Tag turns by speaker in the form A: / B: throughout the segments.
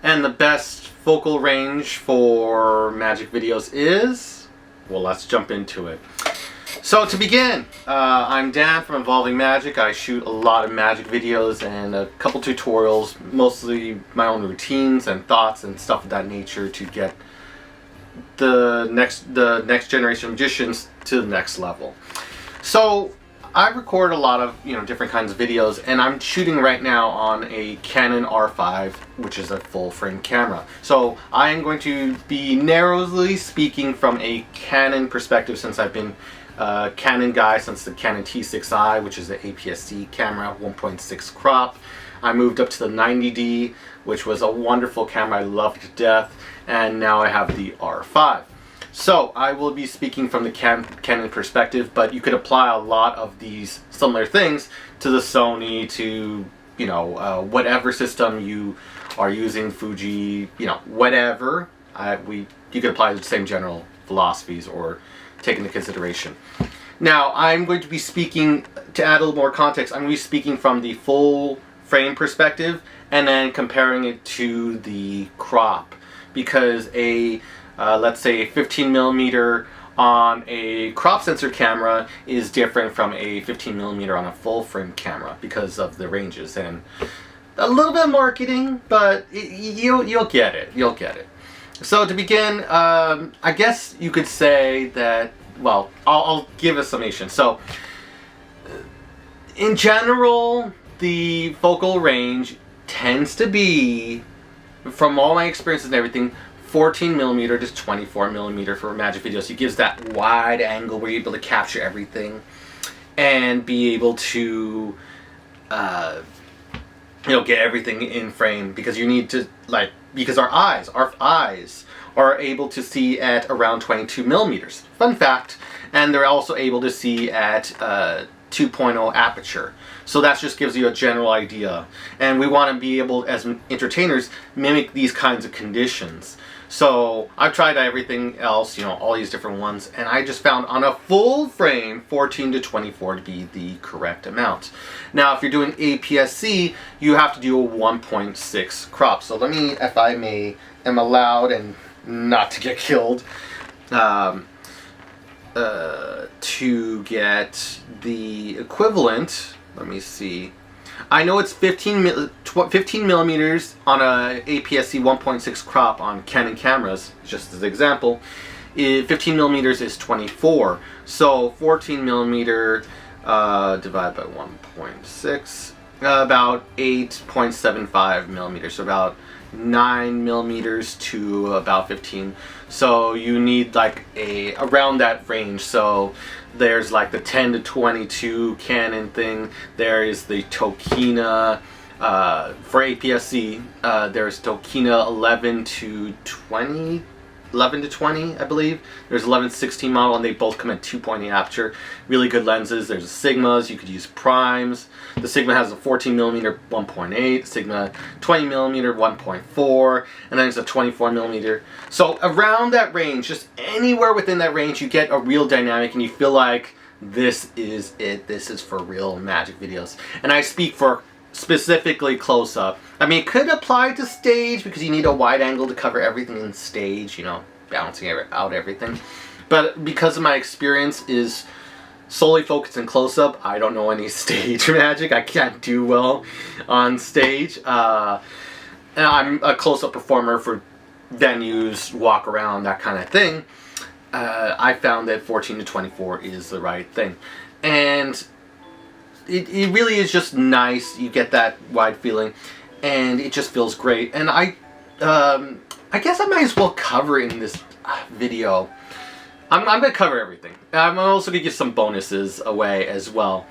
A: And the best focal range for magic videos is, well, let's jump into it. So to begin, I'm Dan from Evolving Magic. I shoot a lot of magic videos and a couple tutorials, mostly my own routines and thoughts and stuff of that nature to get the next generation of magicians to the next level. So I record a lot of different kinds of videos, and I'm shooting right now on a Canon R5, which is a full frame camera. So I am going to be narrowly speaking from a Canon perspective, since I've been a Canon guy since the Canon T6i, which is the APS-C camera, 1.6 crop. I moved up to the 90D, which was a wonderful camera I loved to death, and now I have the R5. So I will be speaking from the Canon perspective, but you could apply a lot of these similar things to the Sony, to whatever system you are using, Fuji, whatever. You could apply the same general philosophies or take into consideration. Now I'm going to be speaking, to add a little more context, I'm going to be speaking from the full frame perspective and then comparing it to the crop, because let's say a 15mm on a crop sensor camera is different from a 15mm on a full frame camera because of the ranges and a little bit of marketing, but you'll get it. You'll get it. So to begin, I guess you could say that, well, I'll give a summation. So in general, the focal range tends to be, from all my experiences and everything, 14mm to 24mm for magic videos. It gives that wide angle where you're able to capture everything and be able to get everything in frame, because you need to, because our eyes are able to see at around 22mm. Fun fact. And they're also able to see at 2.0 aperture. So that just gives you a general idea. And we want to be able, as entertainers, mimic these kinds of conditions. So I've tried everything else, all these different ones, and I just found on a full frame 14 to 24 to be the correct amount. Now if you're doing APS-C, you have to do a 1.6 crop. So let me, if I may, am allowed and not to get killed, to get the equivalent. Let me see. I know it's 15mm on a APS-C 1.6 crop on Canon cameras, just as an example. 15mm is 24. So 14mm divided by 1.6, about 8.75mm. So about 9mm to about 15. So you need around that range. So there's the 10 to 22 Canon thing. There is the Tokina for APS-C. There's Tokina 11 to 20, I believe. There's 11-16 model, and they both come at 2.8 aperture. Really good lenses. There's Sigmas. You could use primes. The Sigma has a 14mm 1.8, Sigma 20mm 1.4, and then there's a 24mm. So around that range, just anywhere within that range, you get a real dynamic, and you feel like this is it. This is for real magic videos. And I speak for specifically close-up. I mean, it could apply to stage, because you need a wide angle to cover everything in stage, balancing out everything. But because of my experience is solely focused in close-up, I don't know any stage magic. I can't do well on stage. And I'm a close-up performer for venues, walk around, that kind of thing. I found that 14 to 24 is the right thing. And it really is just nice. You get that wide feeling, and it just feels great. And I guess I might as well cover in this video. I'm going to cover everything. I'm also going to give some bonuses away as well.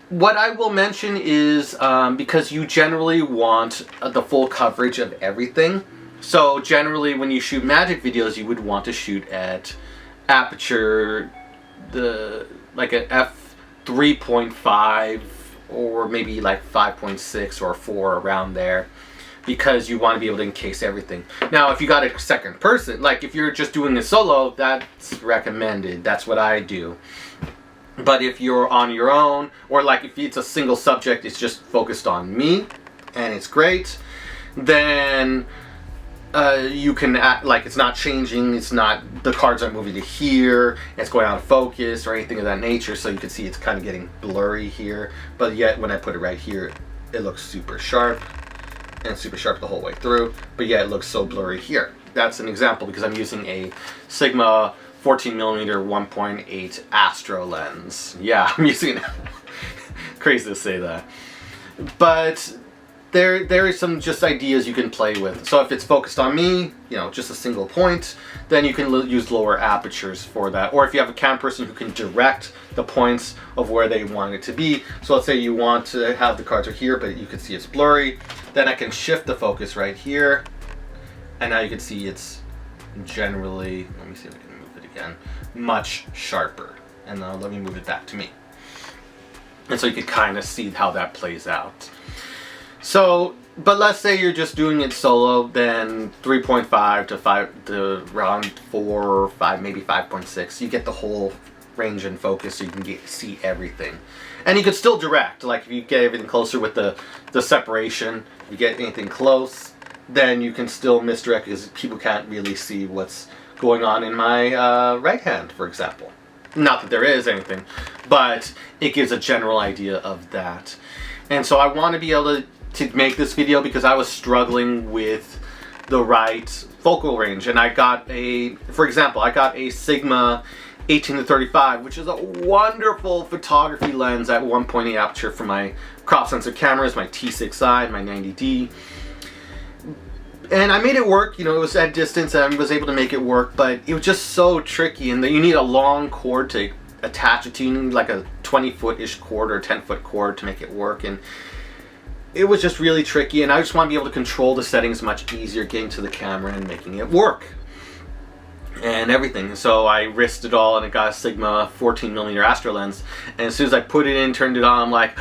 A: What I will mention is, because you generally want the full coverage of everything. So generally when you shoot magic videos, you would want to shoot at aperture, like an f3.5 or maybe 5.6 or 4, around there, because you want to be able to encase everything. Now if you got a second person, if you're just doing it solo, that's recommended. That's what I do. But if you're on your own, or if it's a single subject, it's just focused on me, and it's great, then you can act like it's not changing, it's not, the cards aren't moving to here, it's going out of focus or anything of that nature, so you can see it's kind of getting blurry here, but yet when I put it right here, it looks super sharp, and super sharp the whole way through, but yet it looks so blurry here. That's an example because I'm using a Sigma 14mm 1.8 Astro lens. Yeah, I'm using it. Crazy to say that. But there is some just ideas you can play with. So if it's focused on me, you know, just a single point, then you can use lower apertures for that. Or if you have a cam person who can direct the points of where they want it to be. So let's say you want to have the cards are here, but you can see it's blurry. Then I can shift the focus right here. And now you can see it's generally, let me see if I can move it again, much sharper. And now let me move it back to me. And so you can kind of see how that plays out. So, but let's say you're just doing it solo, then 3.5 to 5 to around 4 or 5, maybe 5.6. You get the whole range and focus, so you can see everything. And you can still direct, like if you get everything closer with the separation, you get anything close, then you can still misdirect because people can't really see what's going on in my right hand, for example. Not that there is anything, but it gives a general idea of that. And so I want to be able to make this video because I was struggling with the right focal range. And I got a, for example, I got a Sigma 18-35, which is a wonderful photography lens at 1.8 aperture for my crop sensor cameras, my T6i, my 90D. And I made it work, you know, it was at distance and I was able to make it work, but it was just so tricky, and that you need a long cord to attach it to. You need like a 20-foot-ish cord or 10-foot cord to make it work, and it was just really tricky, and I just want to be able to control the settings much easier, getting to the camera and making it work and everything. So I risked it all and I got a Sigma 14mm Astro lens, and as soon as I put it in, turned it on, I'm like,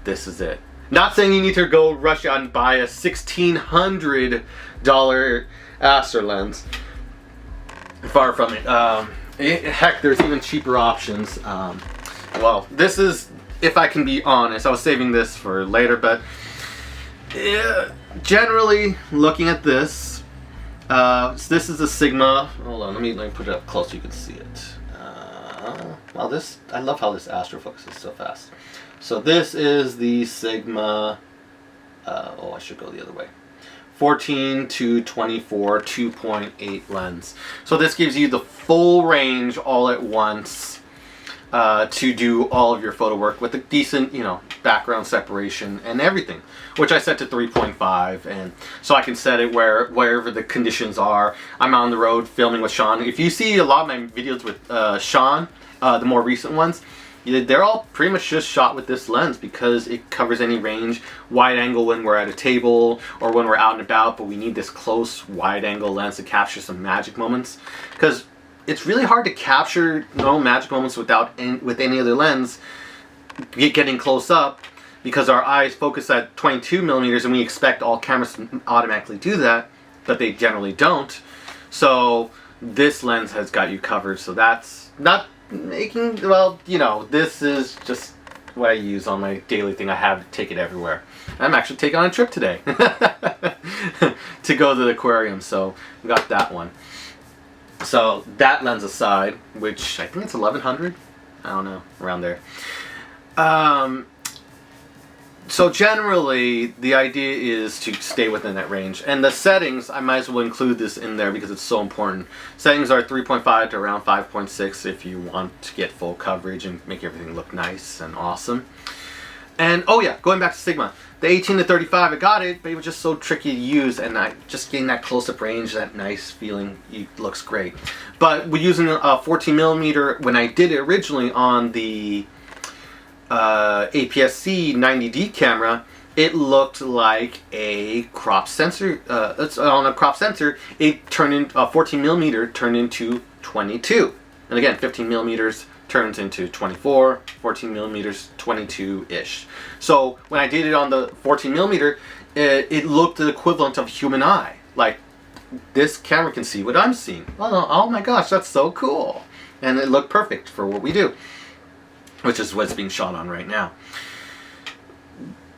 A: this is it. Not saying you need to go rush out and buy a $1,600 Astro lens. Far from it. Heck, there's even cheaper options. Well, this is, if I can be honest, I was saving this for later, but generally looking at this, this is a Sigma. Hold on, let me put it up close so you can see it. Wow, this, I love how this Astro focuses so fast. So this is the Sigma, oh, I should go the other way. 14 to 24 2.8 lens. So this gives you the full range all at once to do all of your photo work with a decent, you know, background separation and everything, which I set to 3.5, and so I can set it wherever the conditions are. I'm on the road filming with Sean. If you see a lot of my videos with Sean, the more recent ones, they're all pretty much just shot with this lens because it covers any range. Wide angle when we're at a table or when we're out and about, but we need this close wide angle lens to capture some magic moments, because it's really hard to capture normal magic moments with any other lens getting close up, because our eyes focus at 22mm and we expect all cameras to automatically do that, but they generally don't. So this lens has got you covered, so that's not making, well, you know, this is just what I use on my daily thing. I have to take it everywhere. I'm actually taking on a trip today to go to the aquarium, so we got that one. So that lens aside, which I think it's 1100, I don't know, around there. So generally, the idea is to stay within that range. And the settings, I might as well include this in there because it's so important. Settings are 3.5 to around 5.6 if you want to get full coverage and make everything look nice and awesome. And, oh yeah, going back to Sigma. The 18-35, I got it, but it was just so tricky to use, and just getting that close-up range, that nice feeling, it looks great. But we're using a 14mm, when I did it originally on the APS-C 90D camera, it looked like a crop sensor. On a crop sensor, it turned in 14mm turned into 22, and again 15mm turns into 24, 14mm 22-ish. So when I did it on the 14mm, it looked the equivalent of human eye. Like, this camera can see what I'm seeing. Oh my gosh, that's so cool, and it looked perfect for what we do, which is what's being shot on right now.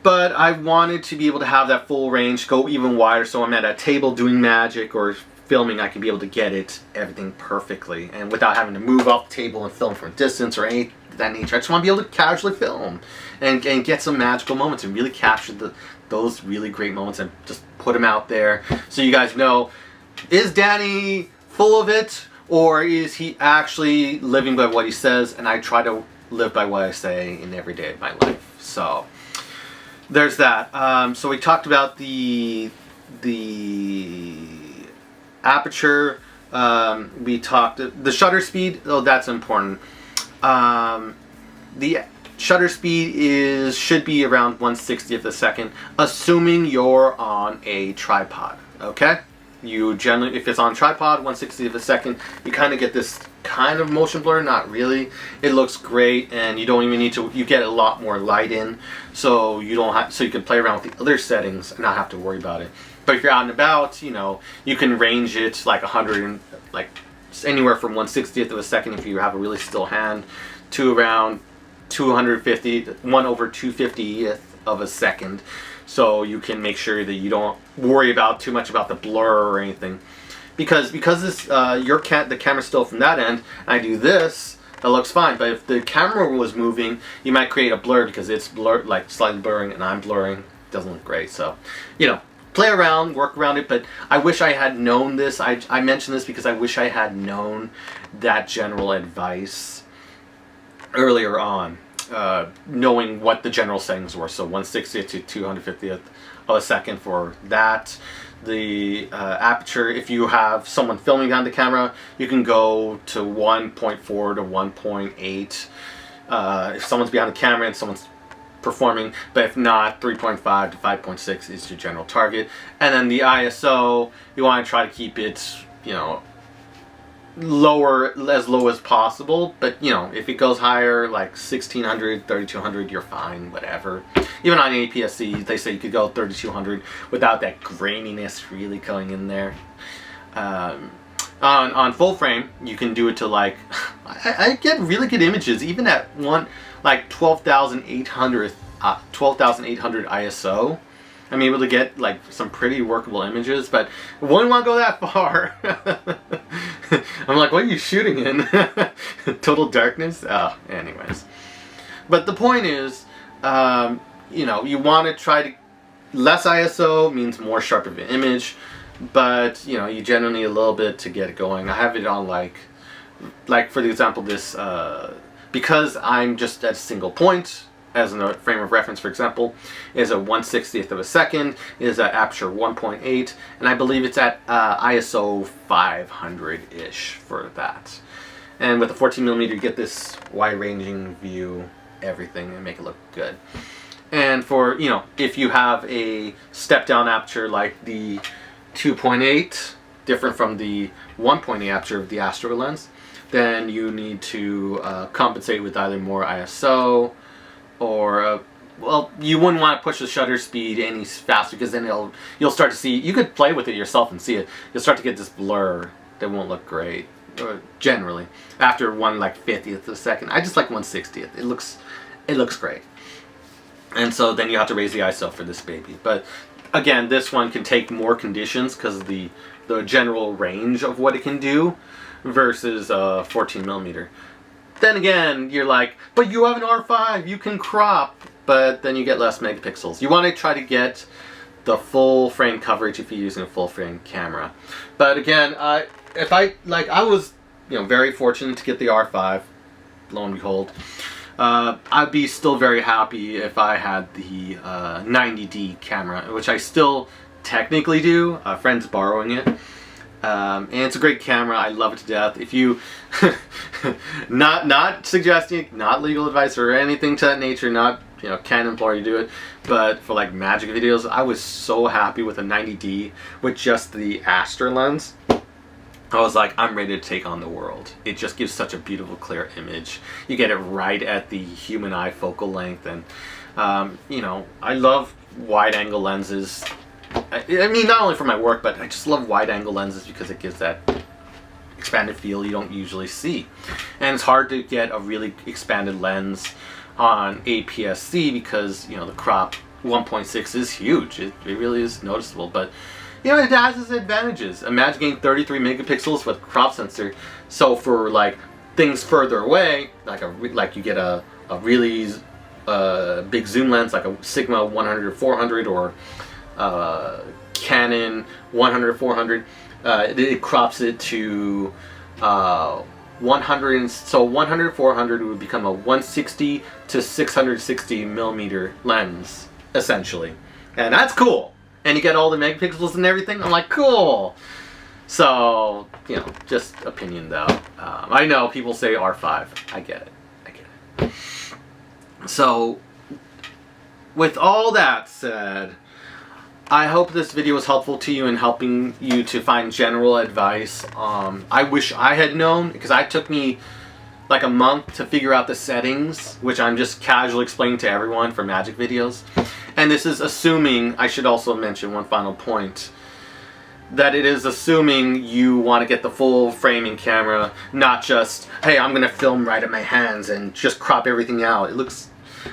A: But I wanted to be able to have that full range, go even wider, so I'm at a table doing magic or filming, I can be able to get everything perfectly, and without having to move off the table and film from a distance or any of that nature. I just want to be able to casually film and get some magical moments and really capture those really great moments and just put them out there so you guys know, is Danny full of it, or is he actually living by what he says? And I try to live by what I say in every day of my life. So there's that. So we talked about the aperture. We talked the shutter speed. Oh, that's important. The shutter speed should be around 1/60th of a second, assuming you're on a tripod. Okay. You generally, if it's on tripod, 1/60th of a second, you kind of get this kind of motion blur. Not really. It looks great, and you don't even need to. You get a lot more light in, so you don't have. So you can play around with the other settings and not have to worry about it. But if you're out and about, you know, you can range it like 100, like anywhere from 1/60th of a second if you have a really still hand, to around 250, 1/250th of a second. So you can make sure that you don't worry about too much about the blur or anything, because this the camera's still from that end, and I do this, that looks fine. But if the camera was moving, you might create a blur because it's blurred, like slightly blurring, and I'm blurring. It doesn't look great. So, you know, play around, work around it. But I wish I had known this. I mentioned this because I wish I had known that general advice earlier on. Knowing what the general settings were, so 1/60th to 250th of a second for that. The aperture, if you have someone filming on the camera, you can go to 1.4 to 1.8 if someone's behind the camera and someone's performing, but if not, 3.5 to 5.6 is your general target. And then the ISO, you want to try to keep it, you know, as low as possible, but you know, if it goes higher, like 1600, 3200, you're fine, whatever. Even on APS-C, they say you could go 3200 without that graininess really going in there. On full frame, you can do it to like, I get really good images, even at like 12,800 ISO. I'm able to get like some pretty workable images, but I wouldn't want to go that far. I'm like, what are you shooting in? Total darkness? Oh, anyways. But the point is, you know, you want to try to, less ISO means more sharp of an image, but you know, you generally need a little bit to get it going. I have it on like for the example, this, because I'm just at a single point, as a frame of reference, for example, is a 1/60th of a second, is at Aperture 1.8, and I believe it's at ISO 500-ish for that. And with the 14mm, you get this wide-ranging view, everything, and make it look good. And for, you know, if you have a step-down aperture like the 2.8, different from the 1.8 aperture of the Astro lens, then you need to compensate with either more ISO, or well, you wouldn't want to push the shutter speed any faster, because then you'll start to see, you could play with it yourself and see it, you'll start to get this blur that won't look great, generally, after 1/50th of a second. I just like 1/60th. It looks great. And so then you have to raise the ISO for this baby. But again, this one can take more conditions because of the general range of what it can do versus 14mm. Then again, you're like, but you have an R5, you can crop, but then you get less megapixels. You want to try to get the full frame coverage if you're using a full frame camera. But again, I was, you know, very fortunate to get the R5, lo and behold. I'd be still very happy if I had the 90D camera, which I still technically do. A friend's borrowing it. And it's a great camera. I love it to death. If you, not suggesting, not legal advice or anything to that nature, not, you know, can't implore you to do it, but for like magic videos, I was so happy with a 90D with just the Astro lens. I was like, I'm ready to take on the world. It just gives such a beautiful, clear image. You get it right at the human eye focal length, and you know, I love wide-angle lenses. I mean, not only for my work, but I just love wide-angle lenses because it gives that expanded feel you don't usually see. And it's hard to get a really expanded lens on APS-C because, you know, the crop 1.6 is huge. It really is noticeable, but you know, it has its advantages. Imagine getting 33 megapixels with crop sensor. So for like things further away, like you get a really big zoom lens, like a Sigma 100 or 400 or Canon 100 or 400, it crops it to 100. So 100 400 would become a 160 to 660 millimeter lens, essentially, and that's cool. And you get all the megapixels and everything. I'm like, cool. So, you know, just opinion though. I know people say R5. I get it. So, with all that said, I hope this video was helpful to you in helping you to find general advice. I wish I had known, because it took me like a month to figure out the settings, which I'm just casually explaining to everyone for magic videos. And this is assuming, I should also mention one final point, that it is assuming you want to get the full framing camera, not just, hey, I'm going to film right at my hands and just crop everything out. It looks,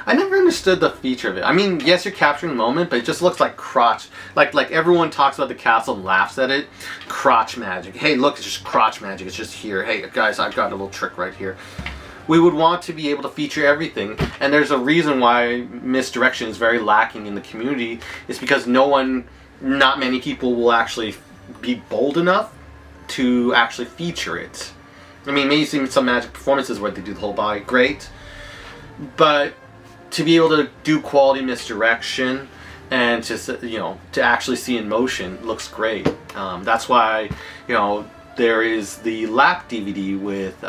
A: I never understood the feature of it. I mean, yes, you're capturing the moment, but it just looks like crotch. Like everyone talks about the castle and laughs at it. Crotch magic. Hey, look, it's just crotch magic. It's just here. Hey, guys, I've got a little trick right here. We would want to be able to feature everything, and there's a reason why misdirection is very lacking in the community. It's because not many people will actually be bold enough to actually feature it. I mean, maybe some magic performances where they do the whole body, great, but to be able to do quality misdirection and to actually see in motion looks great. That's why there is the lap DVD with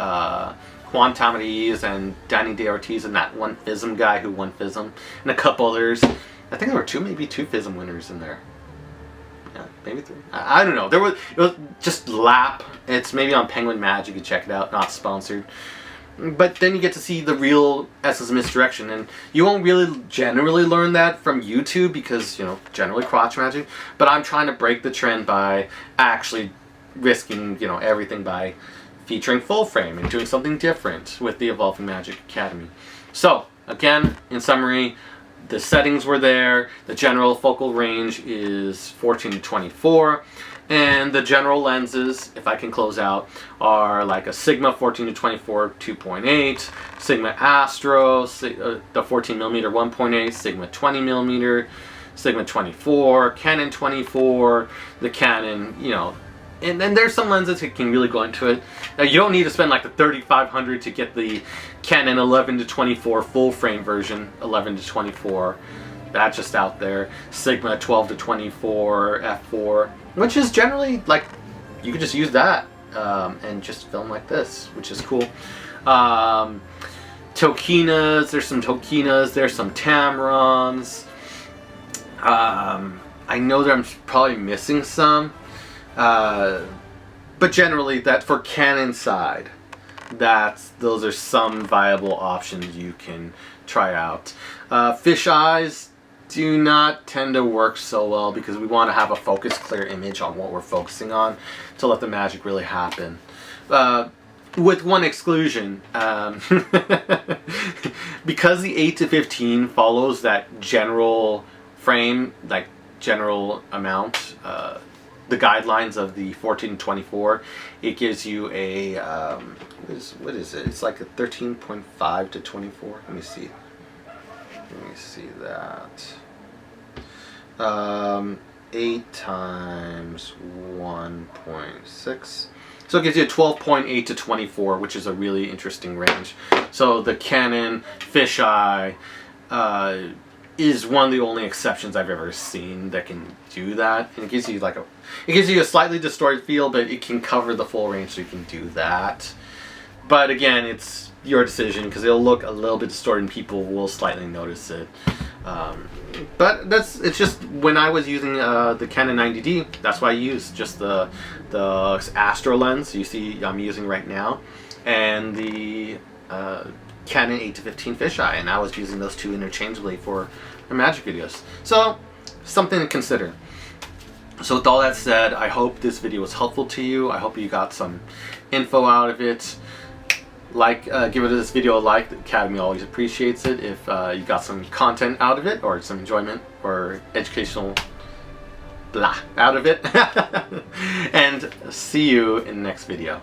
A: Juan Tamariz and Danny De Ortiz and that one FISM guy who won FISM, and a couple others. I think there were maybe two FISM winners in there. Yeah, maybe three. I don't know. It was just lap. It's maybe on Penguin Magic. You can check it out. Not sponsored. But then you get to see the real essence of misdirection, and you won't really generally learn that from YouTube because generally crotch magic. But I'm trying to break the trend by actually risking everything by featuring full frame and doing something different with the Evolving Magic Academy. So again, in summary, the settings were there. The general focal range is 14 to 24, and the general lenses, if I can close out, are like a Sigma 14 to 24 2.8, Sigma Astro, the 14 millimeter 1.8, Sigma 20 millimeter, Sigma 24, Canon 24, the Canon, and then there's some lenses that can really go into it. Now, you don't need to spend like the $3,500 to get the Canon 11 to 24 full frame version, 11 to 24. That's just out there. Sigma 12 to 24 f4, which is generally like you could just use that and just film like this, which is cool. Tokinas, there's some Tokinas, there's some Tamrons. I know that I'm probably missing some. But generally, that for Canon side, those are some viable options you can try out. Fish eyes do not tend to work so well because we want to have a focused, clear image on what we're focusing on to let the magic really happen. With one exclusion, because the 8 to 15 follows that general frame, like general amount, the guidelines of the 14 to 24, it gives you a what is it? It's like a 13.5 to 24. Let me see that. 8 times 1.6. So it gives you a 12.8 to 24, which is a really interesting range. So the Canon fisheye is one of the only exceptions I've ever seen that can do that, and it gives you a slightly distorted feel, but it can cover the full range, so you can do that. But again, it's your decision because it'll look a little bit distorted, and people will slightly notice it. But it's just when I was using the Canon 90D, that's why I used just the Astro lens you see I'm using right now, and the Canon 8 to 15 fisheye, and I was using those two interchangeably for my magic videos. So, something to consider. So with all that said, I hope this video was helpful to you. I hope you got some info out of it. give this video a like. The Academy always appreciates it if you got some content out of it, or some enjoyment or educational blah out of it. And see you in the next video.